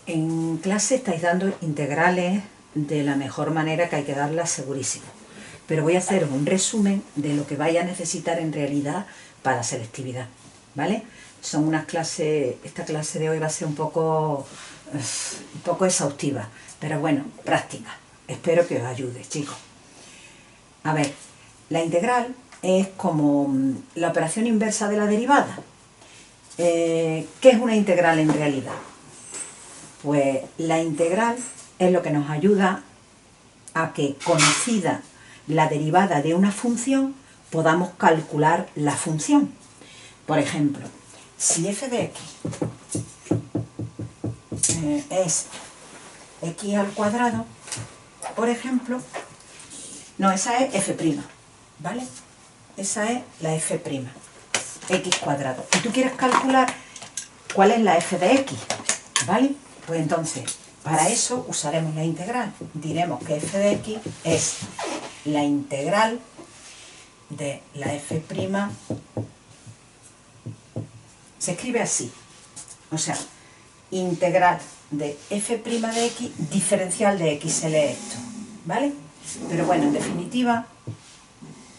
En clase estáis dando integrales de la mejor manera, que hay que darlas segurísimo. Pero voy a hacer un resumen de lo que vais a necesitar en realidad para selectividad, ¿vale? Son unas clases, esta clase de hoy va a ser un poco exhaustiva, pero bueno, práctica. Espero que os ayude, chicos. A ver, la integral es como la operación inversa de la derivada. ¿Qué es una integral en realidad? Pues la integral es lo que nos ayuda a que, conocida la derivada de una función, podamos calcular la función. Por ejemplo, si f de x es x al cuadrado, por ejemplo, no, esa es f', ¿vale? Esa es la f', x cuadrado. Y tú quieres calcular cuál es la f de x, ¿vale? Pues entonces, para eso usaremos la integral. Diremos que f de x es la integral de la f', se escribe así, o sea, integral de f' de x, diferencial de x, se lee esto, ¿vale? Pero bueno, en definitiva,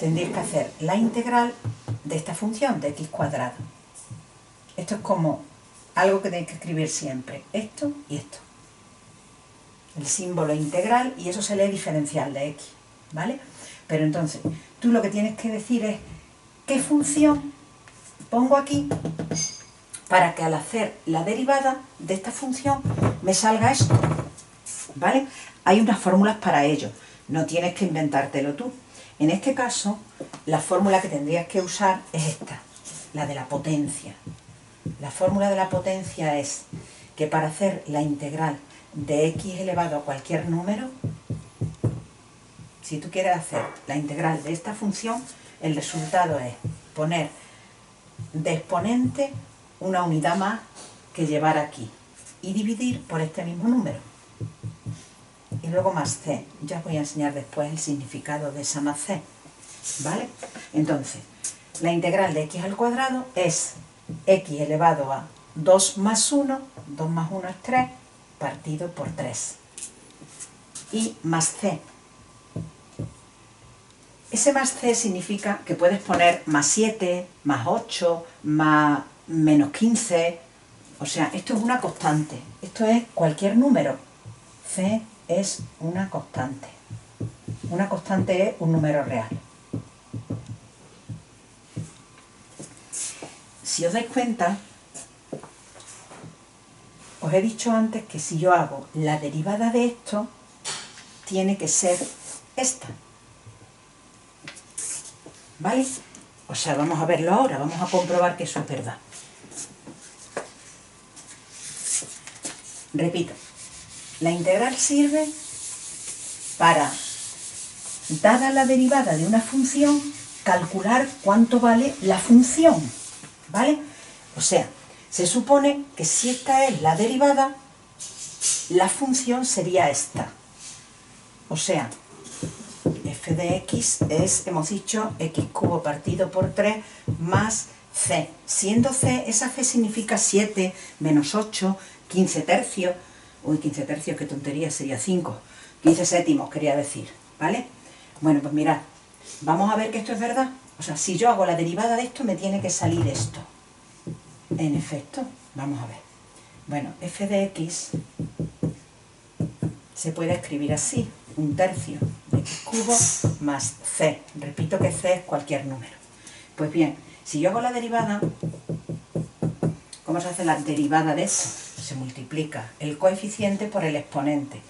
tendréis que hacer la integral de esta función, de x cuadrado. Esto es como algo que tenéis que escribir siempre, esto y esto. El símbolo integral, y eso se lee diferencial de x, ¿vale? Pero entonces, tú lo que tienes que decir es qué función pongo aquí para que al hacer la derivada de esta función me salga esto, ¿vale? Hay unas fórmulas para ello, no tienes que inventártelo tú. En este caso, la fórmula que tendrías que usar es esta, la de la potencia. La fórmula de la potencia es que para hacer la integral de x elevado a cualquier número, si tú quieres hacer la integral de esta función, el resultado es poner de exponente una unidad más que llevar aquí y dividir por este mismo número. Y luego más c. Ya os voy a enseñar después el significado de esa más c, ¿vale? Entonces, la integral de x al cuadrado es x elevado a 2 más 1, 2 más 1 es 3, partido por 3. Y más c. Ese más c significa que puedes poner más 7, más 8, más menos 15. O sea, esto es una constante. Esto es cualquier número. C es una constante. Una constante es un número real. Si os dais cuenta, os he dicho antes que si yo hago la derivada de esto, tiene que ser esta. ¿Vale? O sea, vamos a verlo ahora, vamos a comprobar que eso es verdad. Repito, la integral sirve para, dada la derivada de una función, calcular cuánto vale la función, ¿vale? O sea, se supone que si esta es la derivada, la función sería esta. O sea, f de x es, hemos dicho, x cubo partido por 3 más c. Siendo c, esa c significa 7, menos 8, 15 tercios. Uy, 15 tercios, qué tontería, sería 5. 15 séptimos, quería decir, ¿vale? Bueno, pues mirad, vamos a ver que esto es verdad. O sea, si yo hago la derivada de esto, me tiene que salir esto. En efecto, vamos a ver. Bueno, f de x se puede escribir así, 1/3 de x cubo más c. Repito que c es cualquier número. Pues bien, si yo hago la derivada, ¿cómo se hace la derivada de eso? Se multiplica el coeficiente por el exponente,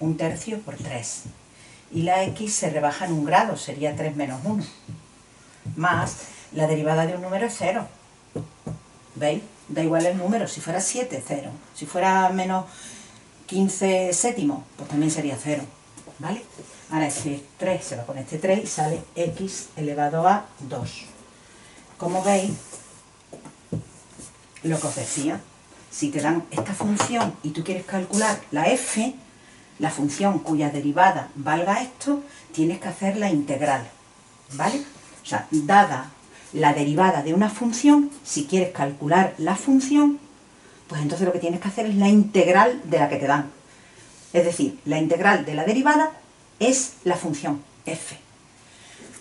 1/3 por 3. Y la x se rebaja en 1 grado, sería 3 menos 1. Más la derivada de un número es 0. ¿Veis? Da igual el número, si fuera 7, 0. Si fuera menos 15 séptimos, pues también sería 0, ¿vale? Ahora este 3 se va con este 3 y sale x elevado a 2. Como veis, lo que os decía, si te dan esta función y tú quieres calcular la f, la función cuya derivada valga esto, tienes que hacer la integral, ¿vale? O sea, dada la derivada de una función, si quieres calcular la función, pues entonces lo que tienes que hacer es la integral de la que te dan. Es decir, la integral de la derivada es la función f.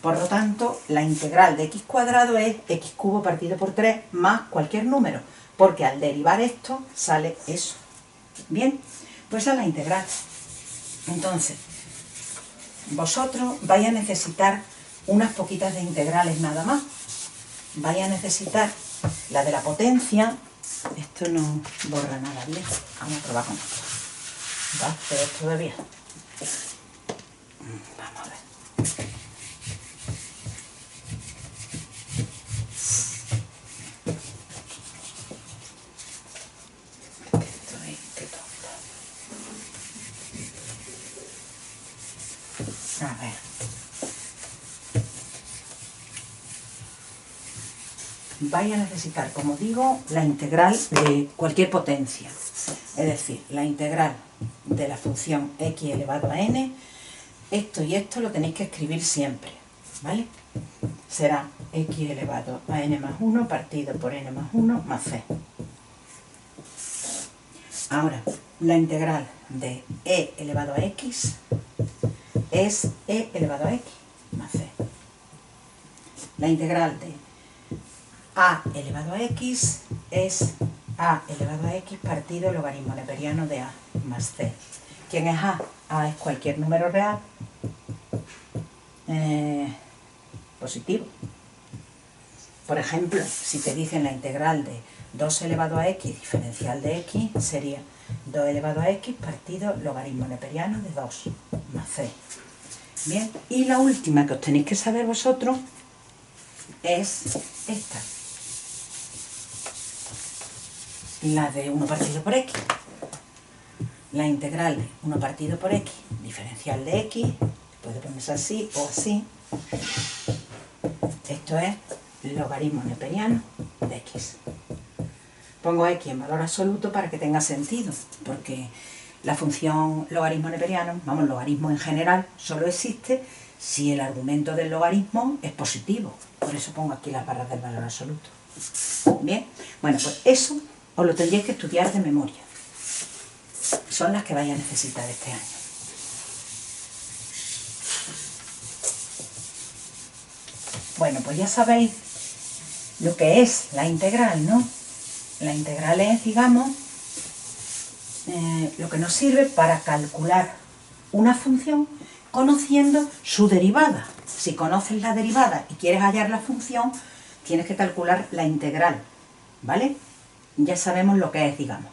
Por lo tanto, la integral de x cuadrado es x cubo partido por 3 más cualquier número, porque al derivar esto sale eso. Bien, pues esa es la integral. Entonces, vosotros vais a necesitar unas poquitas de integrales nada más. Vais a necesitar la de la potencia. Esto no borra nada bien. Vamos a probar con esto. ¿Va a hacer todavía? Vamos a ver. A ver. Vais a necesitar, como digo, la integral de cualquier potencia. Es decir, la integral de la función x elevado a n. Esto y esto lo tenéis que escribir siempre, ¿vale? Será x elevado a n más 1 partido por n más 1 más c. Ahora, la integral de e elevado a x es e elevado a x más c. La integral de a elevado a x es a elevado a x partido logaritmo neperiano de a más c. ¿Quién es a? A es cualquier número real positivo. Por ejemplo, si te dicen la integral de 2 elevado a x diferencial de x, sería 2 elevado a x partido logaritmo neperiano de 2 más c. Bien, y la última que os tenéis que saber vosotros es esta. La de 1 partido por x. La integral de 1 partido por x, diferencial de x, puede ponerse así o así. Esto es logaritmo neperiano de x. Pongo x en valor absoluto para que tenga sentido, porque la función logaritmo neperiano, vamos, logaritmo en general, solo existe si el argumento del logaritmo es positivo. Por eso pongo aquí las barras del valor absoluto. Bien, bueno, pues eso os lo tendréis que estudiar de memoria. Son las que vais a necesitar este año. Bueno, pues ya sabéis lo que es la integral, ¿no? La integral es, digamos, lo que nos sirve para calcular una función conociendo su derivada. Si conoces la derivada y quieres hallar la función, tienes que calcular la integral, ¿vale? Ya sabemos lo que es, digamos.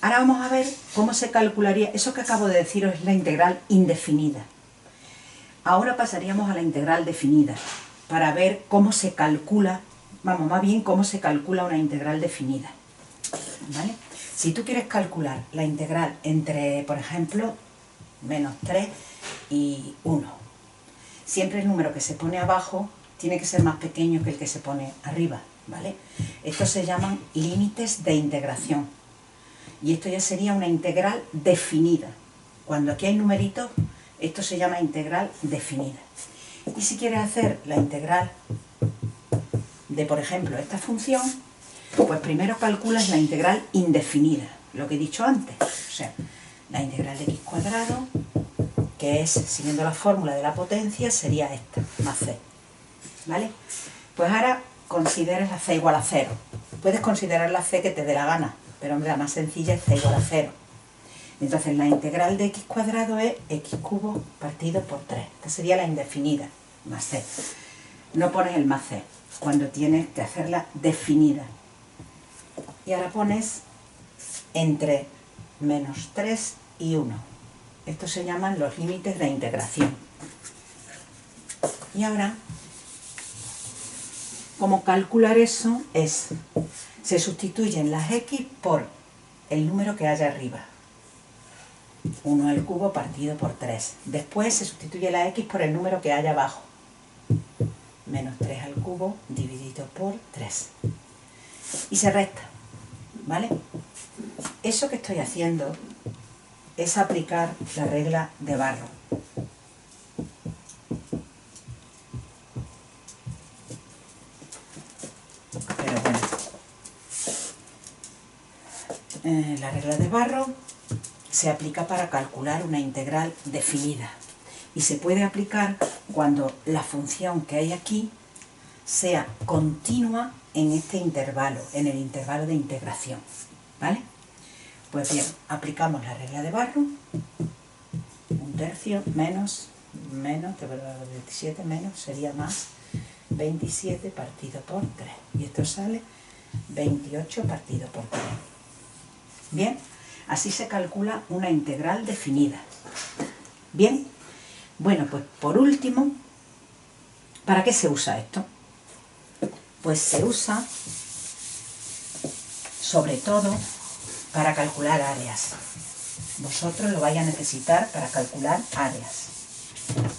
Ahora vamos a ver cómo se calcularía, eso que acabo de deciros es la integral indefinida. Ahora pasaríamos a la integral definida, para ver cómo se calcula, vamos, más bien cómo se calcula una integral definida, ¿vale? Si tú quieres calcular la integral entre, por ejemplo, menos 3 y 1, siempre el número que se pone abajo tiene que ser más pequeño que el que se pone arriba, ¿vale? Estos se llaman límites de integración. Y esto ya sería una integral definida. Cuando aquí hay numeritos, esto se llama integral definida. Y si quieres hacer la integral de, por ejemplo, esta función, pues primero calculas la integral indefinida, lo que he dicho antes. O sea, la integral de x cuadrado, que es, siguiendo la fórmula de la potencia, sería esta, más c. ¿Vale? Pues ahora consideras la c igual a 0. Puedes considerar la c que te dé la gana, pero hombre, la más sencilla es c igual a 0. Entonces la integral de x cuadrado es x cubo partido por 3. Esta sería la indefinida, más c. No pones el más c, cuando tienes que hacerla definida. Y ahora pones entre menos 3 y 1. Estos se llaman los límites de integración. Y ahora, ¿cómo calcular eso? Se sustituyen las x por el número que haya arriba. 1 al cubo partido por 3. Después se sustituye la x por el número que haya abajo. Menos 3 al cubo dividido por 3. Y se resta, ¿vale? Eso que estoy haciendo es aplicar la regla de Barrow. Pero bueno, La regla de Barrow se aplica para calcular una integral definida y se puede aplicar cuando la función que hay aquí sea continua en este intervalo, en el intervalo de integración, ¿vale? Pues bien, aplicamos la regla de Barrow, 1/3 menos, de verdad, 27 menos, sería más 27 partido por 3, y esto sale 28 partido por 3. Bien, así se calcula una integral definida. Bien, bueno, pues por último, ¿para qué se usa esto? Pues se usa sobre todo para calcular áreas. Vosotros lo vais a necesitar para calcular áreas.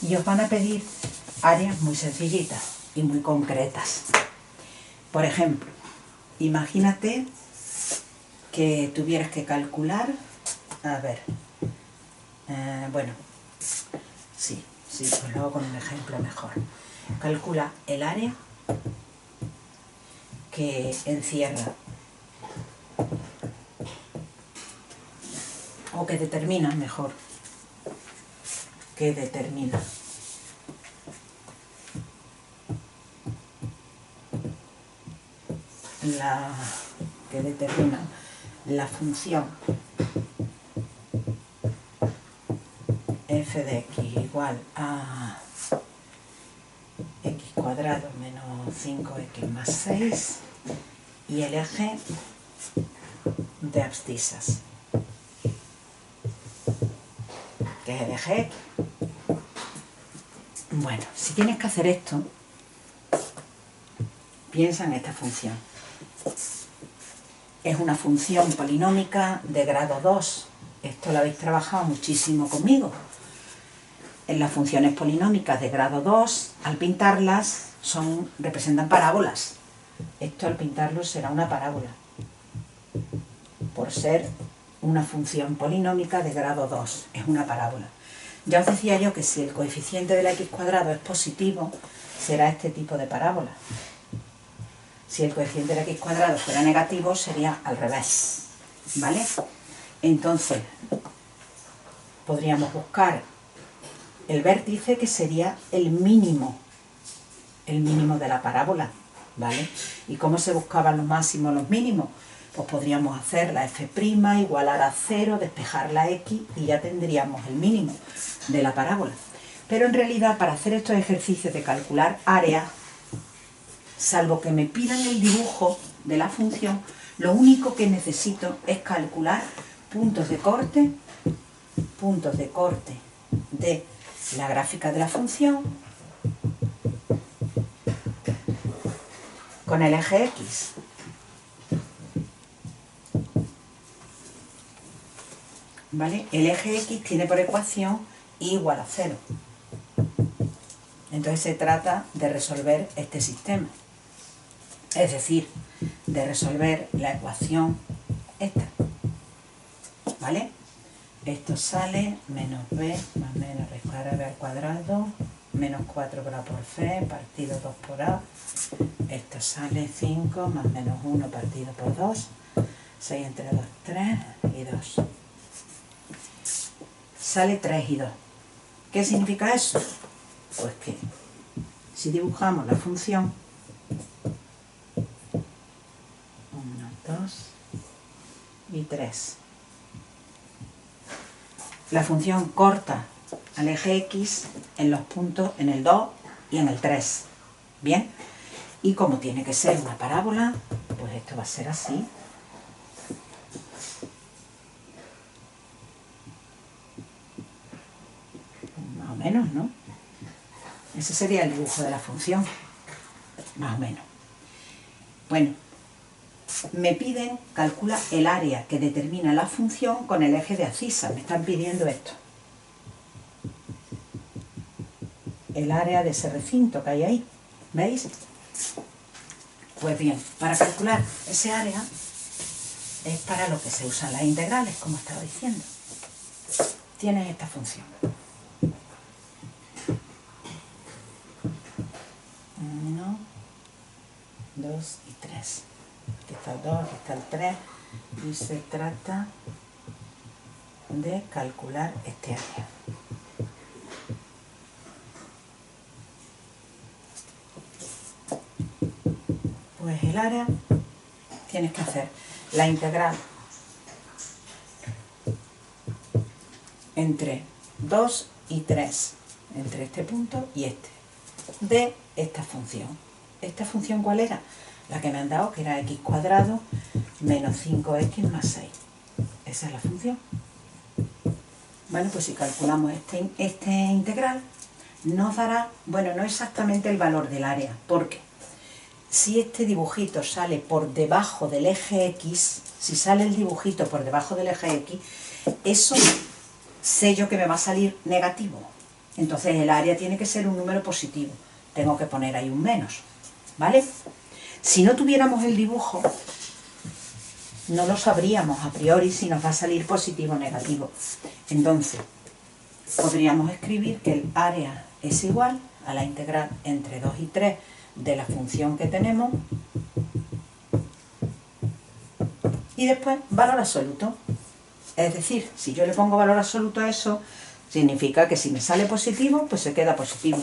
Y os van a pedir áreas muy sencillitas y muy concretas. Por ejemplo, imagínate que tuvieras que calcular, a ver, bueno, sí, pues luego con un ejemplo mejor. Calcula el área que encierra o que determina, mejor, que determina la función f de x igual a x cuadrado menos 5x más 6 y el eje de abscisas, que es el eje x. Bueno, si tienes que hacer esto, piensa en esta función. Es una función polinómica de grado 2. Esto lo habéis trabajado muchísimo conmigo. En las funciones polinómicas de grado 2, al pintarlas, representan parábolas. Esto al pintarlo será una parábola, por ser una función polinómica de grado 2, es una parábola. Ya os decía yo que si el coeficiente de la x cuadrado es positivo, será este tipo de parábola. Si el coeficiente de la x cuadrado fuera negativo, sería al revés, ¿vale? Entonces, podríamos buscar el vértice, que sería el mínimo de la parábola, ¿vale? ¿Y cómo se buscaban los máximos, los mínimos? Pues podríamos hacer la f' igualar a 0, despejar la x y ya tendríamos el mínimo de la parábola. Pero en realidad, para hacer estos ejercicios de calcular áreas, salvo que me pidan el dibujo de la función, lo único que necesito es calcular puntos de corte de la gráfica de la función con el eje x. ¿Vale? El eje x tiene por ecuación y igual a 0. Entonces se trata de resolver este sistema. Es decir, de resolver la ecuación esta. ¿Vale? Esto sale menos b más menos raíz cuadrada de b al cuadrado, menos 4 por c partido 2 por a. Esto sale 5 más menos 1 partido por 2. 6 entre 2, 3 y 2. Sale 3 y 2. ¿Qué significa eso? Pues que si dibujamos la función 1, 2 y 3, la función corta al eje x en los puntos en el 2 y en el 3. ¿Bien? Y como tiene que ser una parábola, pues esto va a ser así. Más o menos, ¿no? Ese sería el dibujo de la función. Más o menos. Bueno, me piden, calcula el área que determina la función con el eje de abscisa. Me están pidiendo esto. El área de ese recinto que hay ahí. ¿Veis? Pues bien, para calcular ese área es para lo que se usan las integrales, como estaba diciendo. Tienes esta función. 1, 2 y 3. Aquí está el 2, aquí está el 3. y se trata de calcular este área. Pues el área tienes que hacer la integral entre 2 y 3, entre este punto y este, de esta función. ¿Esta función cuál era? La que me han dado, que era x cuadrado menos 5x más 6. Esa es la función. Bueno, pues si calculamos este integral, nos dará, bueno, no exactamente el valor del área, porque si este dibujito sale por debajo del eje X, si sale el dibujito por debajo del eje X, eso sé yo que me va a salir negativo. Entonces el área tiene que ser un número positivo. Tengo que poner ahí un menos, ¿vale? Si no tuviéramos el dibujo, no lo sabríamos a priori si nos va a salir positivo o negativo. Entonces, podríamos escribir que el área es igual a la integral entre 2 y 3 de la función que tenemos y después valor absoluto. Es decir, si yo le pongo valor absoluto a eso, significa que si me sale positivo, pues se queda positivo.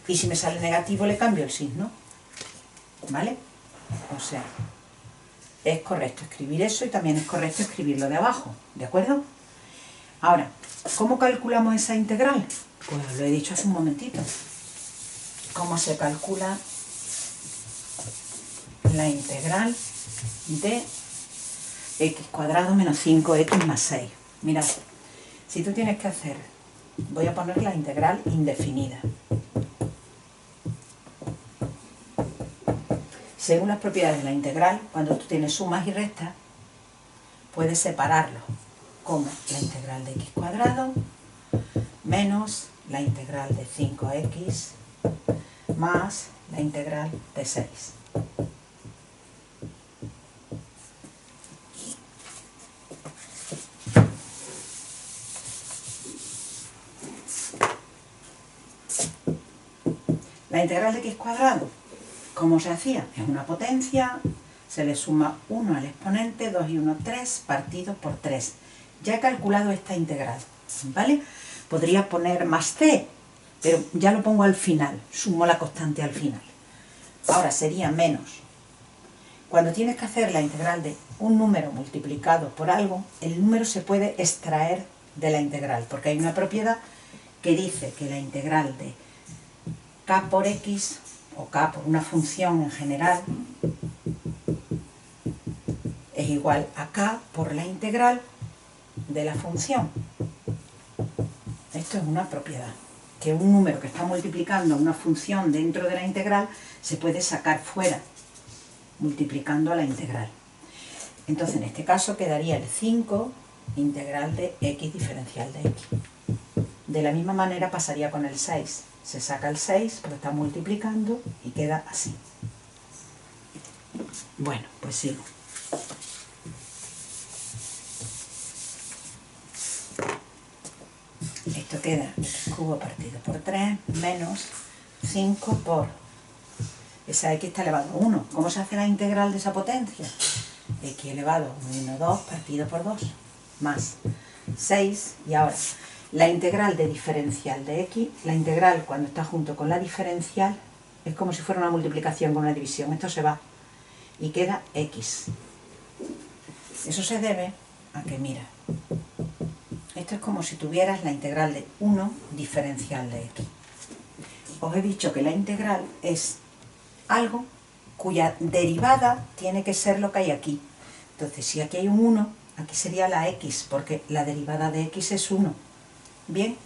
Y si me sale negativo, le cambio el signo. ¿Vale? O sea, es correcto escribir eso y también es correcto escribirlo de abajo. ¿De acuerdo? Ahora, ¿cómo calculamos esa integral? Pues lo he dicho hace un momentito. ¿Cómo se calcula la integral de x cuadrado menos 5x más 6? Mirad, si tú tienes que hacer, voy a poner la integral indefinida. Según las propiedades de la integral, cuando tú tienes sumas y restas, puedes separarlo como la integral de x cuadrado menos la integral de 5x más la integral de 6. La integral de x cuadrado, ¿cómo se hacía? Es una potencia, se le suma 1 al exponente, 2 y 1, 3, partido por 3. Ya he calculado esta integral, ¿vale? Podría poner más c, pero ya lo pongo al final, sumo la constante al final. Ahora sería menos. Cuando tienes que hacer la integral de un número multiplicado por algo, el número se puede extraer de la integral, porque hay una propiedad que dice que la integral de k por x, o k por una función en general, es igual a k por la integral de la función. Esto es una propiedad, que un número que está multiplicando una función dentro de la integral se puede sacar fuera, multiplicando a la integral. Entonces en este caso quedaría el 5 integral de x diferencial de x. De la misma manera pasaría con el 6. Se saca el 6 porque está multiplicando y queda así. Bueno, pues sigo. Esto queda x cubo partido por 3 menos 5 por esa x está elevado a 1. ¿Cómo se hace la integral de esa potencia? X elevado a 1, 2 partido por 2 más 6. Y ahora la integral de diferencial de x, la integral cuando está junto con la diferencial es como si fuera una multiplicación con una división. Esto se va y queda x. Eso se debe a que, mira, esto es como si tuvieras la integral de 1 diferencial de x. Os he dicho que la integral es algo cuya derivada tiene que ser lo que hay aquí. Entonces, si aquí hay un 1, aquí sería la x, porque la derivada de x es 1. ¿Bien?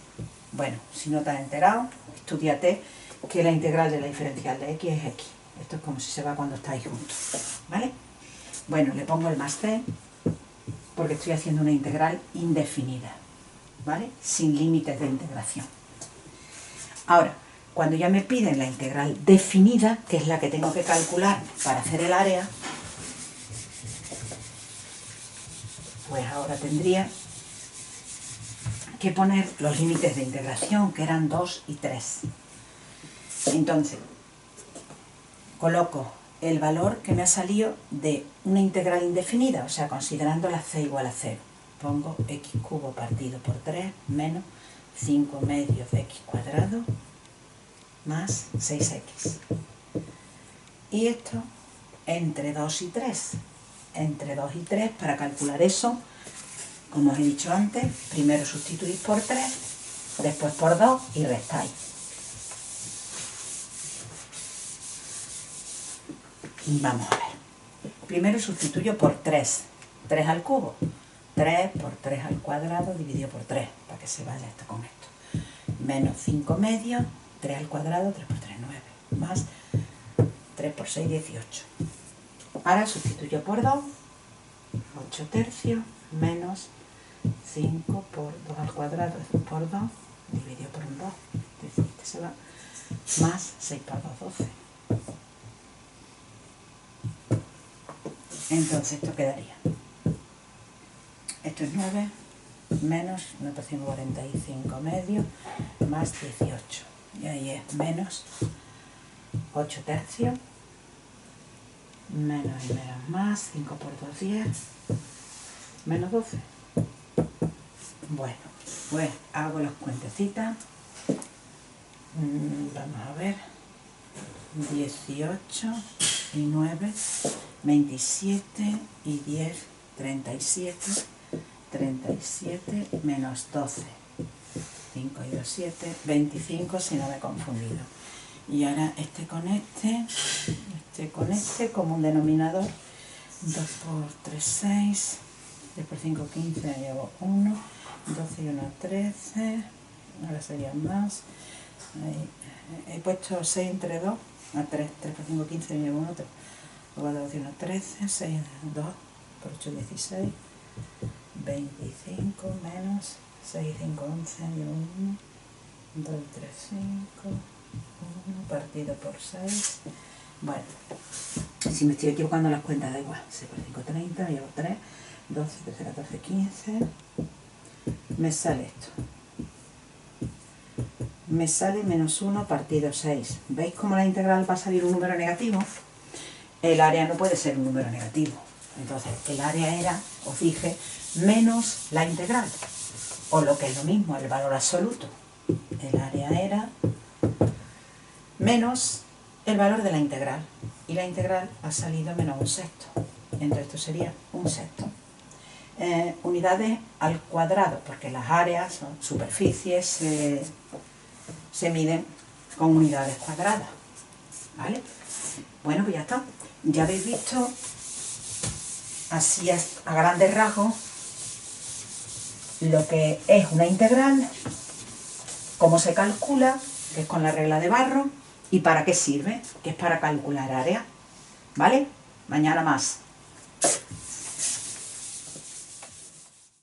Bueno, si no te has enterado, estúdiate que la integral de la diferencial de x es x. Esto es como si se va cuando estáis juntos, ¿vale? Bueno, le pongo el más c, porque estoy haciendo una integral indefinida, ¿vale? Sin límites de integración. Ahora, cuando ya me piden la integral definida, que es la que tengo que calcular para hacer el área, pues ahora tendría que poner los límites de integración, que eran 2 y 3. Entonces, coloco el valor que me ha salido de una integral indefinida, o sea, considerando la c igual a 0. Pongo x cubo partido por 3 menos 5 medios de x cuadrado más 6x. Y esto entre 2 y 3. Entre 2 y 3, para calcular eso, como os he dicho antes, primero sustituís por 3, después por 2 y restáis. Vamos a ver. Primero sustituyo por 3. 3 al cubo. 3 por 3 al cuadrado dividido por 3, para que se vaya esto con esto. Menos 5 medios, 3 al cuadrado, 3 por 3, 9. Más 3 por 6, 18. Ahora sustituyo por 2, 8 tercios, menos 5 por 2 al cuadrado, por 2, dividido por un 2. Es decir, este se va, más 6 por 2, 12. Entonces esto quedaría. Esto es 9 menos 945 medios más 18. Y ahí es menos 8 tercios, menos y menos más, 5 por 2, 10, menos 12. Bueno, pues hago las cuentecitas. Vamos a ver. 18 y 9, 27 y 10, 37. 37 menos 12, 5 y 2, 7, 25 si no me he confundido. Y ahora este con este como un denominador, 2 por 3, 6, 3 por 5, 15, me llevo 1, 12 y 1, 13, ahora serían más. Ahí, he puesto 6 entre 2, a 3, 3 por 5, 15, me llevo 1, 3, 12 y 1, 13, 6, 2 por 8, 16, 25 menos 6, 5, 11, 1, 2, 3, 5, 1 partido por 6. Bueno, si me estoy equivocando las cuentas da igual. 6 por 5, 30, llevo 3, 12, 13, 14, 15. Me sale esto. Me sale menos 1 partido 6. ¿Veis cómo la integral va a salir un número negativo? El área no puede ser un número negativo. Entonces, el área era, os dije, menos la integral, o lo que es lo mismo, el valor absoluto. El área era menos el valor de la integral, y la integral ha salido menos un sexto. Entonces esto sería un sexto. Unidades al cuadrado, porque las áreas, son superficies, se miden con unidades cuadradas. ¿Vale? Bueno, pues ya está. Ya habéis visto así a grandes rasgos lo que es una integral, cómo se calcula, que es con la regla de Barro, y para qué sirve, que es para calcular área. ¿Vale? Mañana más.